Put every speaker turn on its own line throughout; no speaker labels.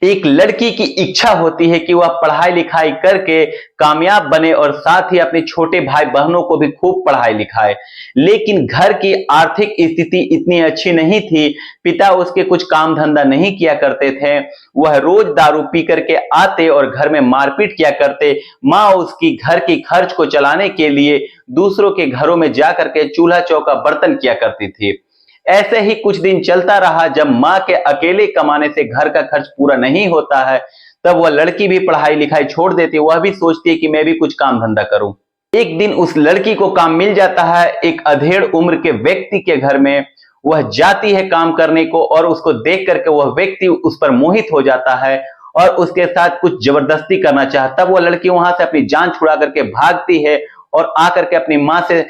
एक लड़की की इच्छा होती है कि वह पढ़ाई लिखाई करके कामयाब बने और साथ ही अपने छोटे भाई बहनों को भी खूब पढ़ाई लिखाए। लेकिन घर की आर्थिक स्थिति इतनी अच्छी नहीं थी, पिता उसके कुछ काम धंधा नहीं किया करते थे, वह रोज दारू पी करके आते और घर में मारपीट किया करते। माँ उसकी घर की खर्च को चलाने के लिए दूसरों के घरों में जाकर के चूल्हा चौका बर्तन किया करती थी। ऐसे ही कुछ दिन चलता रहा। जब माँ के अकेले कमाने से घर का खर्च पूरा नहीं होता है, तब वह लड़की भी पढ़ाई लिखाई छोड़ देती है। वह भी सोचती है कि मैं भी कुछ काम धंधा करूं। एक दिन उस लड़की को काम मिल जाता है एक अधेड़ उम्र के व्यक्ति के घर में। वह जाती है काम करने को और उसको देख करके वह व्यक्ति उस पर मोहित हो जाता है और उसके साथ कुछ जबरदस्ती करना चाहता। तब वह लड़की वहां से अपनी जान छुड़ा करके भागती है और आकर के अपनी माँ से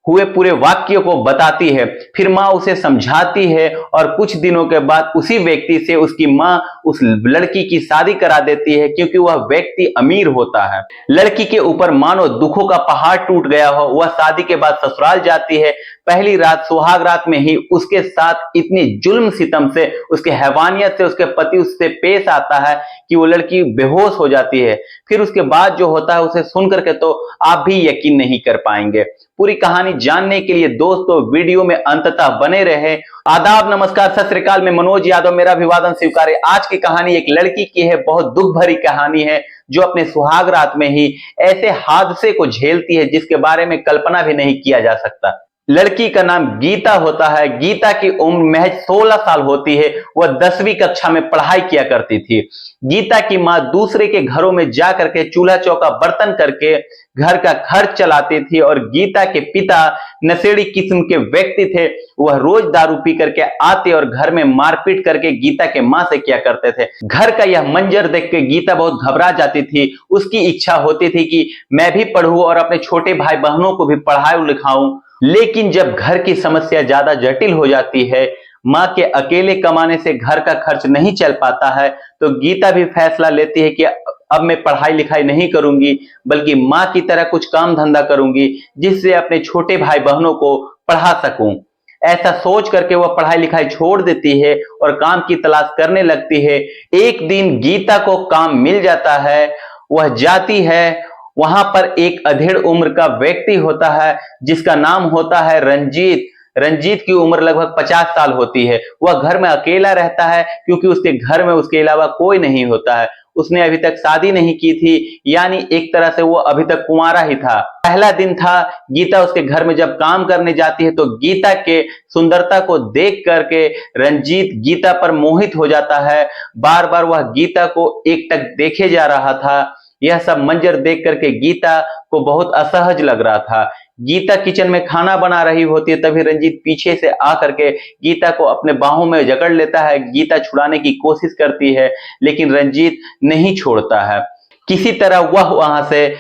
हुए पूरे वाक्य को बताती है। फिर माँ उसे समझाती है और कुछ दिनों के बाद उसी व्यक्ति से उसकी माँ उस लड़की की शादी करा देती है, क्योंकि वह व्यक्ति अमीर होता है। लड़की के ऊपर मानो दुखों का पहाड़ टूट गया हो। वह शादी के बाद ससुराल जाती है। पहली रात सुहाग रात में ही उसके साथ इतनी जुल्म सितम से, उसके हैवानियत से उसके पति उससे पेश आता है कि वो लड़की बेहोश हो जाती है। फिर उसके बाद जो होता है उसे सुन करके तो आप भी यकीन नहीं कर पाएंगे। पूरी कहानी जानने के लिए दोस्तों वीडियो में अंततः बने रहे। आदाब, नमस्कार, सत श्री अकाल। मैं मनोज यादव, मेरा अभिवादन स्वीकार्य। आज की कहानी एक लड़की की है। बहुत दुख भरी कहानी है जो अपने सुहाग रात में ही ऐसे हादसे को झेलती है जिसके बारे में कल्पना भी नहीं किया जा सकता। लड़की का नाम गीता होता है। गीता की उम्र महज 16 साल होती है। वह 10वीं कक्षा में पढ़ाई किया करती थी। गीता की माँ दूसरे के घरों में जा करके चूल्हा चौका बर्तन करके घर का खर्च चलाती थी और गीता के पिता नशेड़ी किस्म के व्यक्ति थे। वह रोज दारू पी करके आते और घर में मारपीट करके गीता के माँ से किया करते थे। घर का यह मंजर देख के गीता बहुत घबरा जाती थी। उसकी इच्छा होती थी कि मैं भी पढ़ूं और अपने छोटे भाई बहनों को भी पढ़ाऊं लिखाऊं। लेकिन जब घर की समस्या ज्यादा जटिल हो जाती है, माँ के अकेले कमाने से घर का खर्च नहीं चल पाता है, तो गीता भी फैसला लेती है कि अब मैं पढ़ाई लिखाई नहीं करूंगी, बल्कि माँ की तरह कुछ काम धंधा करूंगी जिससे अपने छोटे भाई बहनों को पढ़ा सकूं। ऐसा सोच करके वह पढ़ाई लिखाई छोड़ देती है और काम की तलाश करने लगती है। एक दिन गीता को काम मिल जाता है। वह जाती है। वहां पर एक अधेड़ उम्र का व्यक्ति होता है जिसका नाम होता है रंजीत। रंजीत की उम्र लगभग 50 साल होती है। वह घर में अकेला रहता है क्योंकि उसके घर में उसके अलावा कोई नहीं होता है। उसने अभी तक शादी नहीं की थी, यानी एक तरह से वो अभी तक कुंवारा ही था। पहला दिन था। गीता उसके घर में जब काम करने जाती है तो गीता के सुंदरता को देख करके रंजीत गीता पर मोहित हो जाता है। बार बार वह गीता को एकटक देखे जा रहा था। यह सब मंजर देख करके गीता को बहुत असहज लग रहा था। गीता किचन में खाना बना रही होती है, तभी रंजीत पीछे से आकर के गीता को अपने बाहों में जकड़ लेता है। गीता छुड़ाने की कोशिश करती है, लेकिन रंजीत नहीं छोड़ता है। किसी तरह वह वहां से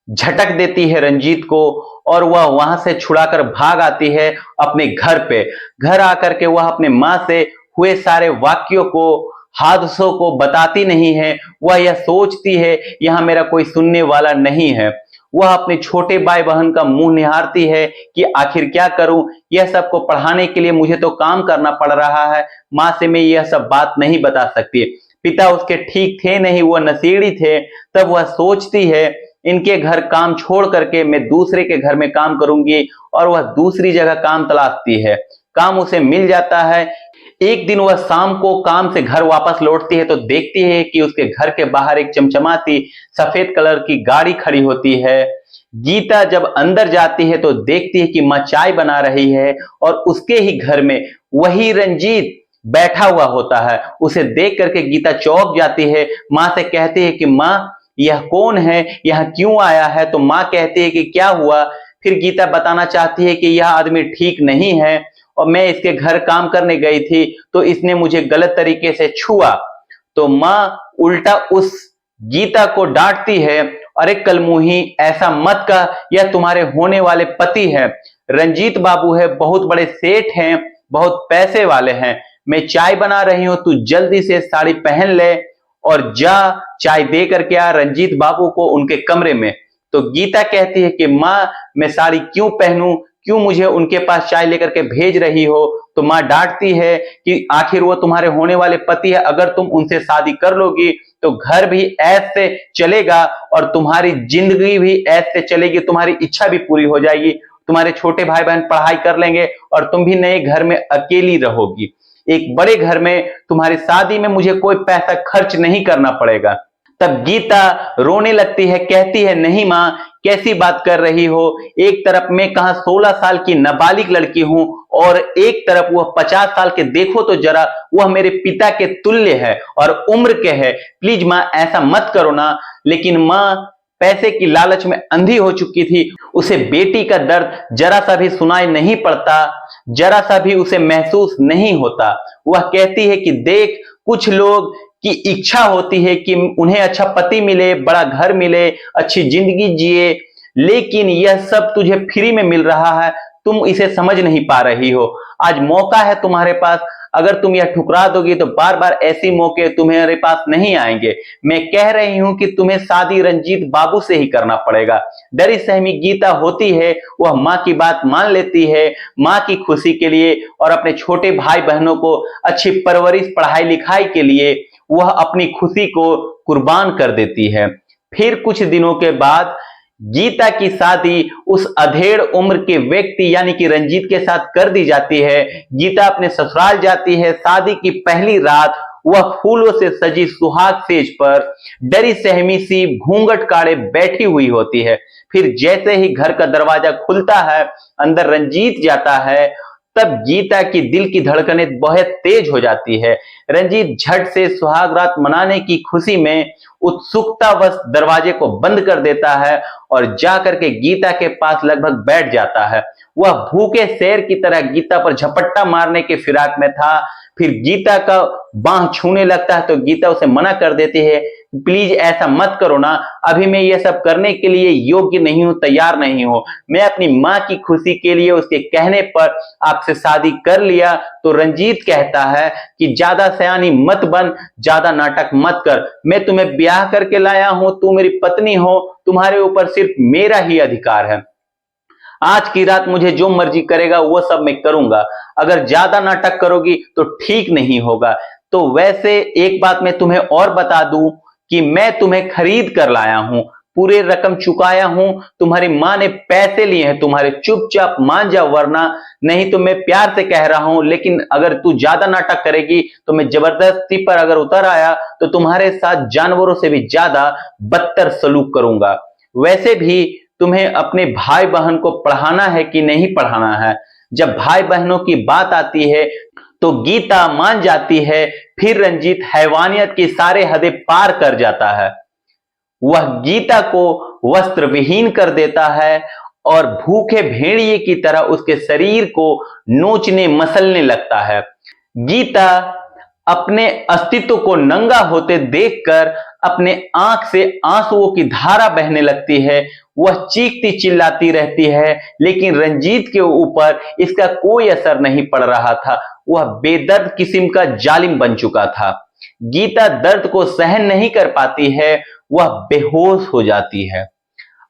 झटक देती है रंजीत को और वह वहां से छुड़ाकर भाग आती है अपने घर पे। घर आकर के वह अपने माँ से हुए सारे वाक्यों को, हादसों को बताती नहीं है। वह यह सोचती है यहां मेरा कोई सुनने वाला नहीं है। वह अपने छोटे भाई बहन का मुंह निहारती है कि आखिर क्या करूं, यह सबको पढ़ाने के लिए मुझे तो काम करना पड़ रहा है। माँ से मैं यह सब बात नहीं बता सकती। पिता उसके ठीक थे नहीं, वह नशेड़ी थे। तब वह सोचती है इनके घर काम छोड़ करके मैं दूसरे के घर में काम करूंगी, और वह दूसरी जगह काम तलाशती है। काम उसे मिल जाता है। एक दिन वह शाम को काम से घर वापस लौटती है तो देखती है कि उसके घर के बाहर एक चमचमाती सफेद कलर की गाड़ी खड़ी होती है। गीता जब अंदर जाती है तो देखती है कि माँ चाय बना रही है और उसके ही घर में वही रंजीत बैठा हुआ होता है। उसे देख करके गीता चौंक जाती है। माँ से कहती है कि माँ, यह कौन है, यह क्यों आया है? तो माँ कहती है कि क्या हुआ? फिर गीता बताना चाहती है कि यह आदमी ठीक नहीं है और मैं इसके घर काम करने गई थी तो इसने मुझे गलत तरीके से छुआ। तो माँ उल्टा उस गीता को डांटती है, अरे कलमुही, ऐसा मत कह, यह तुम्हारे होने वाले पति है, रंजीत बाबू है, बहुत बड़े सेठ हैं, बहुत पैसे वाले हैं। मैं चाय बना रही हूं, तू जल्दी से साड़ी पहन ले और जा चाय दे करके आ रंजीत बाबू को उनके कमरे में। तो गीता कहती है कि माँ, मैं साड़ी क्यों पहनूं, क्यों मुझे उनके पास चाय लेकर के भेज रही हो? तो माँ डांटती है कि आखिर वो तुम्हारे होने वाले पति है, अगर तुम उनसे शादी कर लोगी तो घर भी ऐसे चलेगा और तुम्हारी जिंदगी भी ऐसे चलेगी, तुम्हारी इच्छा भी पूरी हो जाएगी, तुम्हारे छोटे भाई बहन पढ़ाई कर लेंगे और तुम भी नए घर में अकेली रहोगी। एक बड़े घर में तुम्हारी शादी में मुझे कोई पैसा खर्च नहीं करना पड़ेगा। तब गीता रोने लगती है, कहती है नहीं माँ, कैसी बात कर रही हो? एक तरफ मैं कहा 16 साल की नाबालिग लड़की हूं और एक तरफ वह 50 साल के, देखो तो जरा, वह मेरे पिता के तुल्य है और उम्र के है। प्लीज माँ ऐसा मत करो ना। लेकिन माँ पैसे की लालच में अंधी हो चुकी थी, उसे बेटी का दर्द जरा सा भी सुनाई नहीं पड़ता, जरा सा भी उसे महसूस नहीं होता। वह कहती है कि देख, कुछ लोग की इच्छा होती है कि उन्हें अच्छा पति मिले, बड़ा घर मिले, अच्छी जिंदगी जिए, लेकिन यह सब तुझे फ्री में मिल रहा है, तुम इसे समझ नहीं पा रही हो। आज मौका है तुम्हारे पास, अगर तुम यह ठुकरा दोगी तो बार बार ऐसे मौके तुम्हारे पास नहीं आएंगे। मैं कह रही हूं कि तुम्हें शादी रंजीत बाबू से ही करना पड़ेगा। डरी सहमी गीता होती है, वह माँ की बात मान लेती है, माँ की खुशी के लिए और अपने छोटे भाई बहनों को अच्छी परवरिश, पढ़ाई लिखाई के लिए वह अपनी खुशी को कुर्बान कर देती है। फिर कुछ दिनों के बाद गीता की शादी उस अधेड़ उम्र के व्यक्ति यानी कि रंजीत के साथ कर दी जाती है। गीता अपने ससुराल जाती है। शादी की पहली रात वह फूलों से सजी सुहाग सेज पर डरी सहमी सी घूंघट काढ़े बैठी हुई होती है। फिर जैसे ही घर का दरवाजा खुलता है, अंदर रंजीत जाता है, तब गीता की दिल की धड़कनें बहुत तेज हो जाती है। रंजीत झट से सुहाग रात मनाने की खुशी में उत्सुकतावश दरवाजे को बंद कर देता है और जाकर के गीता के पास लगभग बैठ जाता है। वह भूखे शेर की तरह गीता पर झपट्टा मारने के फिराक में था। फिर गीता का बांह छूने लगता है तो गीता उसे मना कर देती है, प्लीज ऐसा मत करो ना, अभी मैं ये सब करने के लिए योग्य नहीं हूं, तैयार नहीं हूं। मैं अपनी माँ की खुशी के लिए उसके कहने पर आपसे शादी कर लिया। तो रंजीत कहता है कि ज्यादा सयानी मत बन, ज्यादा नाटक मत कर, मैं तुम्हें ब्याह करके लाया हूं, तू मेरी पत्नी हो, तुम्हारे ऊपर सिर्फ मेरा ही अधिकार है। आज की रात मुझे जो मर्जी करेगा वो सब मैं करूंगा, अगर ज्यादा नाटक करोगी तो ठीक नहीं होगा। तो वैसे एक बात मैं तुम्हें और बता दूं कि मैं तुम्हें खरीद कर लाया हूं, पूरे रकम चुकाया हूं, तुम्हारी माँ ने पैसे लिए हैं तुम्हारे, चुपचाप मान जा, वरना नहीं तो मैं प्यार से कह रहा हूं, लेकिन अगर तू ज्यादा नाटक करेगी तो मैं जबरदस्ती पर अगर उतर आया तो तुम्हारे साथ जानवरों से भी ज्यादा बदतर सलूक करूंगा। वैसे भी तुम्हें अपने भाई बहन को पढ़ाना है कि नहीं पढ़ाना है? जब भाई बहनों की बात आती है तो गीता मान जाती है। फिर रंजीत हैवानियत की सारे हदें पार कर जाता है। वह गीता को वस्त्र विहीन कर देता है और भूखे भेड़िए की तरह उसके शरीर को नोचने मसलने लगता है। गीता अपने अस्तित्व को नंगा होते देखकर अपने आंख से आंसुओं की धारा बहने लगती है। वह चीखती चिल्लाती रहती है, लेकिन रंजीत के ऊपर इसका कोई असर नहीं पड़ रहा था। वह बेदर्द किस्म का जालिम बन चुका था। गीता दर्द को सहन नहीं कर पाती है, वह बेहोश हो जाती है।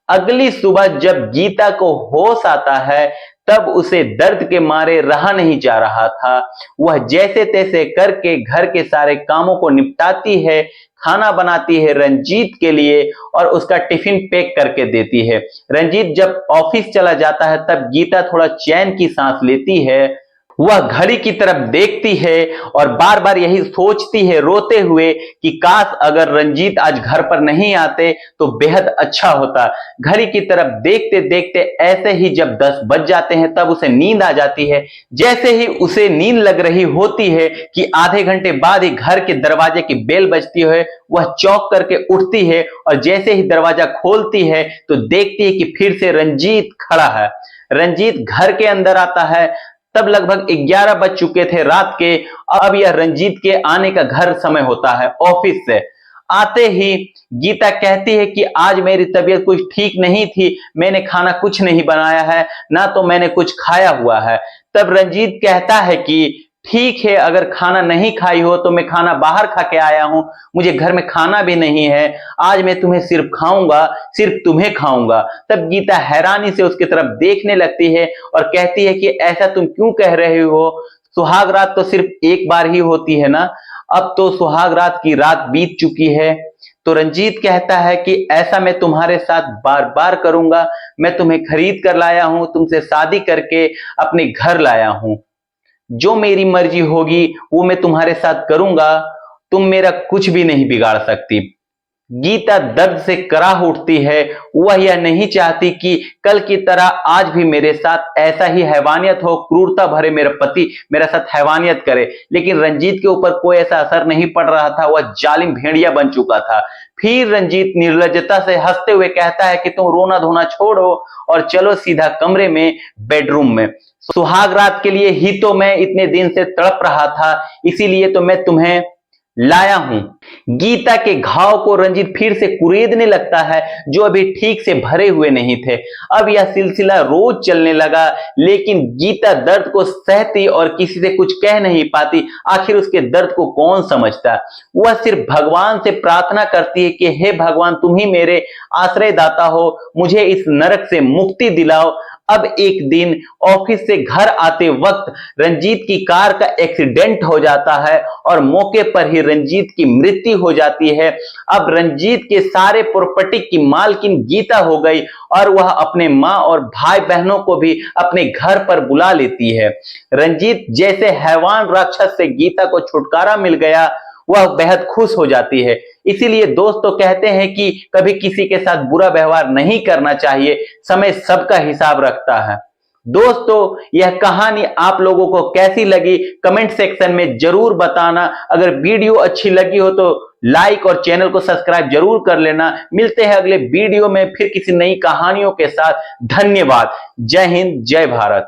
अगली सुबह जब गीता को होश आता है तब उसे दर्द के मारे रहा नहीं जा रहा था। वह जैसे तैसे करके घर के सारे कामों को निपटाती है, खाना बनाती है रंजीत के लिए और उसका टिफिन पैक करके देती है। रंजीत जब ऑफिस चला जाता है तब गीता थोड़ा चैन की सांस लेती है। वह घड़ी की तरफ देखती है और बार बार यही सोचती है रोते हुए कि काश अगर रंजीत आज घर पर नहीं आते तो बेहद अच्छा होता। घड़ी की तरफ देखते देखते ऐसे ही जब 10 बज जाते हैं तब उसे नींद आ जाती है। जैसे ही उसे नींद लग रही होती है कि आधे घंटे बाद ही घर के दरवाजे की बेल बजती है, वह चौंक करके उठती है और जैसे ही दरवाजा खोलती है तो देखती है कि फिर से रंजीत खड़ा है। रंजीत घर के अंदर आता है। तब लगभग 11 बज चुके थे रात के। अब यह रंजीत के आने का घर समय होता है ऑफिस से। आते ही गीता कहती है कि आज मेरी तबीयत कुछ ठीक नहीं थी, मैंने खाना कुछ नहीं बनाया है, ना तो मैंने कुछ खाया हुआ है। तब रंजीत कहता है कि ठीक है, अगर खाना नहीं खाई हो तो मैं खाना बाहर खा के आया हूं, मुझे घर में खाना भी नहीं है, आज मैं तुम्हें सिर्फ खाऊंगा, सिर्फ तुम्हें खाऊंगा। तब गीता हैरानी से उसकी तरफ देखने लगती है और कहती है कि ऐसा तुम क्यों कह रहे हो, सुहाग रात तो सिर्फ एक बार ही होती है ना, अब तो सुहाग रात की रात बीत चुकी है। तो रंजीत कहता है कि ऐसा मैं तुम्हारे साथ बार बार करूंगा, मैं तुम्हें खरीद कर लाया हूं, तुमसे शादी करके अपने घर लाया हूं, जो मेरी मर्जी होगी वो मैं तुम्हारे साथ करूंगा, तुम मेरा कुछ भी नहीं बिगाड़ सकती। गीता दर्द से कराह उठती है, वह यह नहीं चाहती कि कल की तरह आज भी मेरे साथ ऐसा ही हैवानियत हो, क्रूरता भरे मेरा पति मेरे साथ हैवानियत करे, लेकिन रंजीत के ऊपर कोई ऐसा असर नहीं पड़ रहा था, वह जालिम भेड़िया बन चुका था। फिर रंजीत निर्लज्जता से हंसते हुए कहता है कि तुम रोना धोना छोड़ो और चलो सीधा कमरे में, बेडरूम में। सुहाग रात के लिए ही तो मैं इतने दिन से तड़प रहा था, इसीलिए तो मैं तुम्हें लाया हूं। गीता के घाव को रंजीत फिर से कुरेदने लगता है, जो अभी ठीक से भरे हुए नहीं थे। अब यह सिलसिला रोज चलने लगा, लेकिन गीता दर्द को सहती और किसी से कुछ कह नहीं पाती। आखिर उसके दर्द को कौन समझता। वह सिर्फ भगवान से प्रार्थना करती है कि हे भगवान, तुम ही मेरे आश्रयदाता हो, मुझे इस नरक से मुक्ति दिलाओ। अब एक दिन ऑफिस से घर आते वक्त रंजीत की कार का एक्सीडेंट हो जाता है और मौके पर ही रंजीत की मृत्यु हो जाती है। अब रंजीत के सारे प्रॉपर्टी की मालकिन गीता हो गई और वह अपने मां और भाई बहनों को भी अपने घर पर बुला लेती है। रंजीत जैसे हैवान राक्षस से गीता को छुटकारा मिल गया, वह बेहद खुश हो जाती है। इसीलिए दोस्तों कहते हैं कि कभी किसी के साथ बुरा व्यवहार नहीं करना चाहिए, समय सबका हिसाब रखता है। दोस्तों यह कहानी आप लोगों को कैसी लगी कमेंट सेक्शन में जरूर बताना। अगर वीडियो अच्छी लगी हो तो लाइक और चैनल को सब्सक्राइब जरूर कर लेना। मिलते हैं अगले वीडियो में फिर किसी नई कहानियों के साथ। धन्यवाद। जय हिंद, जय भारत।